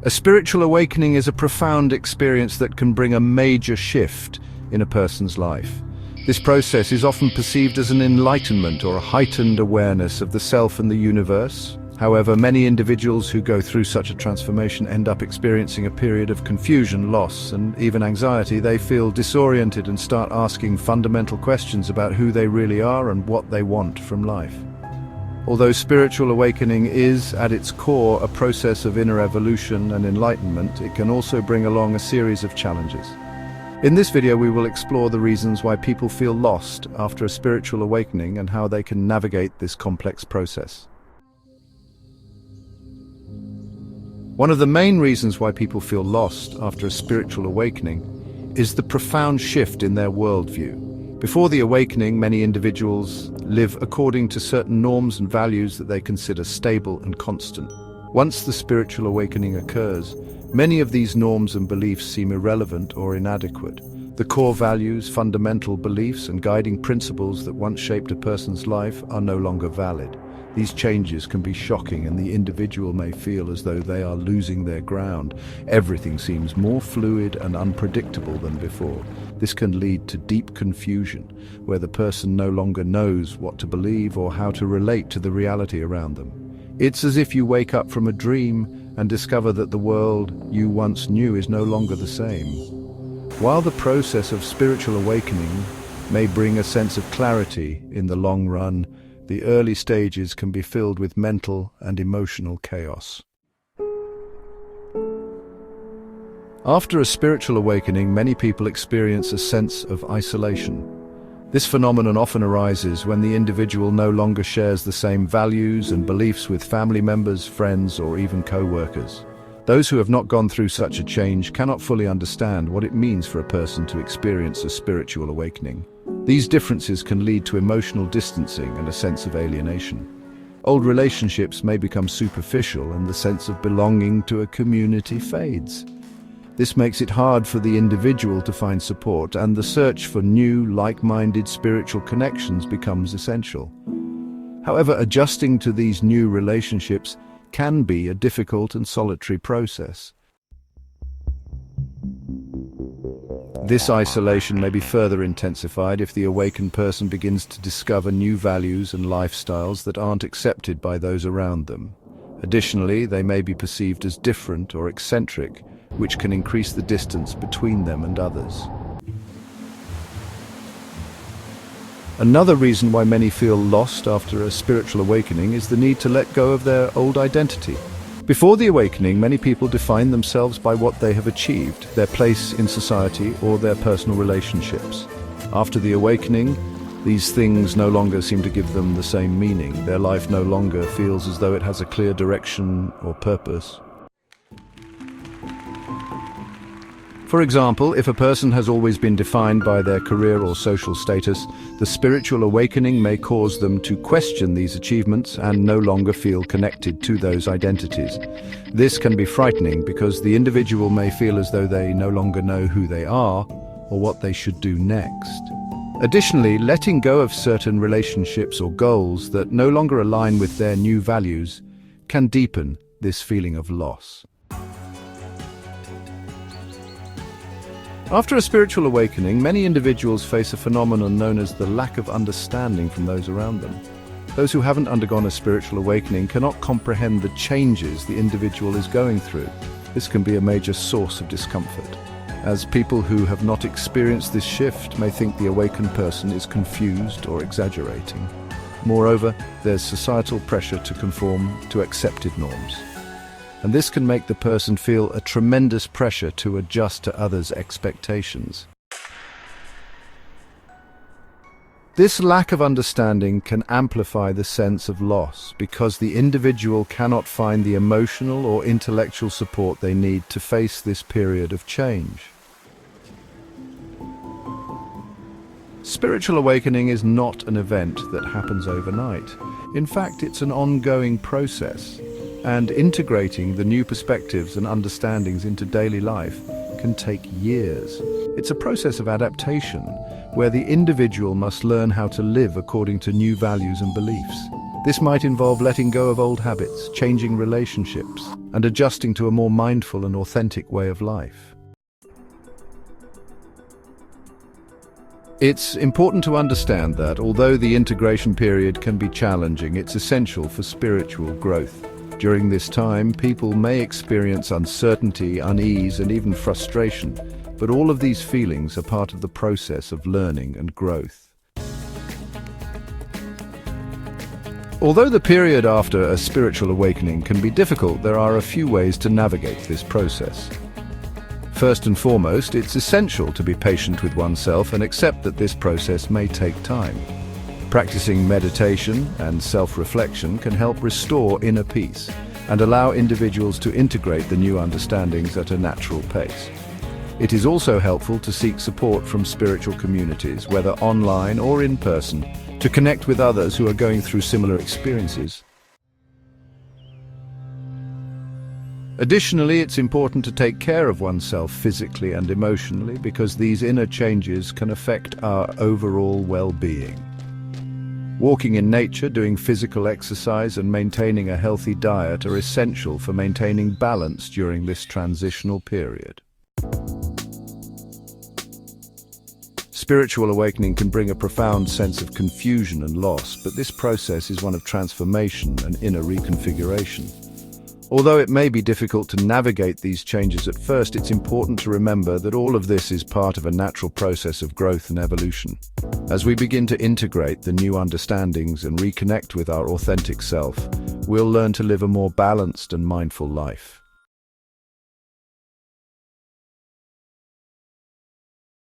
A spiritual awakening is a profound experience that can bring a major shift in a person's life. This process is often perceived as an enlightenment or a heightened awareness of the self and the universe. However, many individuals who go through such a transformation end up experiencing a period of confusion, loss, and even anxiety. They feel disoriented and start asking fundamental questions about who they really are and what they want from life. Although spiritual awakening is, at its core, a process of inner evolution and enlightenment, it can also bring along a series of challenges. In this video, we will explore the reasons why people feel lost after a spiritual awakening and how they can navigate this complex process. One of the main reasons why people feel lost after a spiritual awakening is the profound shift in their worldview. Before the awakening, many individuals live according to certain norms and values that they consider stable and constant. Once the spiritual awakening occurs, many of these norms and beliefs seem irrelevant or inadequate. The core values, fundamental beliefs, and guiding principles that once shaped a person's life are no longer valid. These changes can be shocking, and the individual may feel as though they are losing their ground. Everything seems more fluid and unpredictable than before. This can lead to deep confusion, where the person no longer knows what to believe or how to relate to the reality around them. It's as if you wake up from a dream and discover that the world you once knew is no longer the same. While the process of spiritual awakening may bring a sense of clarity in the long run, the early stages can be filled with mental and emotional chaos. After a spiritual awakening, many people experience a sense of isolation. This phenomenon often arises when the individual no longer shares the same values and beliefs with family members, friends, or even co-workers. Those who have not gone through such a change cannot fully understand what it means for a person to experience a spiritual awakening. These differences can lead to emotional distancing and a sense of alienation. Old relationships may become superficial, and the sense of belonging to a community fades. This makes it hard for the individual to find support, and the search for new, like-minded spiritual connections becomes essential. However, adjusting to these new relationships can be a difficult and solitary process. This isolation may be further intensified if the awakened person begins to discover new values and lifestyles that aren't accepted by those around them. Additionally, they may be perceived as different or eccentric, which can increase the distance between them and others. Another reason why many feel lost after a spiritual awakening is the need to let go of their old identity. Before the awakening, many people define themselves by what they have achieved, their place in society, or their personal relationships. After the awakening, these things no longer seem to give them the same meaning. Their life no longer feels as though it has a clear direction or purpose. For example, if a person has always been defined by their career or social status, the spiritual awakening may cause them to question these achievements and no longer feel connected to those identities. This can be frightening because the individual may feel as though they no longer know who they are or what they should do next. Additionally, letting go of certain relationships or goals that no longer align with their new values can deepen this feeling of loss. After a spiritual awakening, many individuals face a phenomenon known as the lack of understanding from those around them. Those who haven't undergone a spiritual awakening cannot comprehend the changes the individual is going through. This can be a major source of discomfort, as people who have not experienced this shift may think the awakened person is confused or exaggerating. Moreover, there's societal pressure to conform to accepted norms, and this can make the person feel a tremendous pressure to adjust to others' expectations. This lack of understanding can amplify the sense of loss because the individual cannot find the emotional or intellectual support they need to face this period of change. Spiritual awakening is not an event that happens overnight. In fact, it's an ongoing process, and integrating the new perspectives and understandings into daily life can take years. It's a process of adaptation, where the individual must learn how to live according to new values and beliefs. This might involve letting go of old habits, changing relationships, and adjusting to a more mindful and authentic way of life. It's important to understand that, although the integration period can be challenging, it's essential for spiritual growth. During this time, people may experience uncertainty, unease, and even frustration, but all of these feelings are part of the process of learning and growth. Although the period after a spiritual awakening can be difficult, there are a few ways to navigate this process. First and foremost, it's essential to be patient with oneself and accept that this process may take time. Practicing meditation and self-reflection can help restore inner peace and allow individuals to integrate the new understandings at a natural pace. It is also helpful to seek support from spiritual communities, whether online or in person, to connect with others who are going through similar experiences. Additionally, it's important to take care of oneself physically and emotionally because these inner changes can affect our overall well-being. Walking in nature, doing physical exercise, and maintaining a healthy diet are essential for maintaining balance during this transitional period. Spiritual awakening can bring a profound sense of confusion and loss, but this process is one of transformation and inner reconfiguration. Although it may be difficult to navigate these changes at first, it's important to remember that all of this is part of a natural process of growth and evolution. As we begin to integrate the new understandings and reconnect with our authentic self, we'll learn to live a more balanced and mindful life.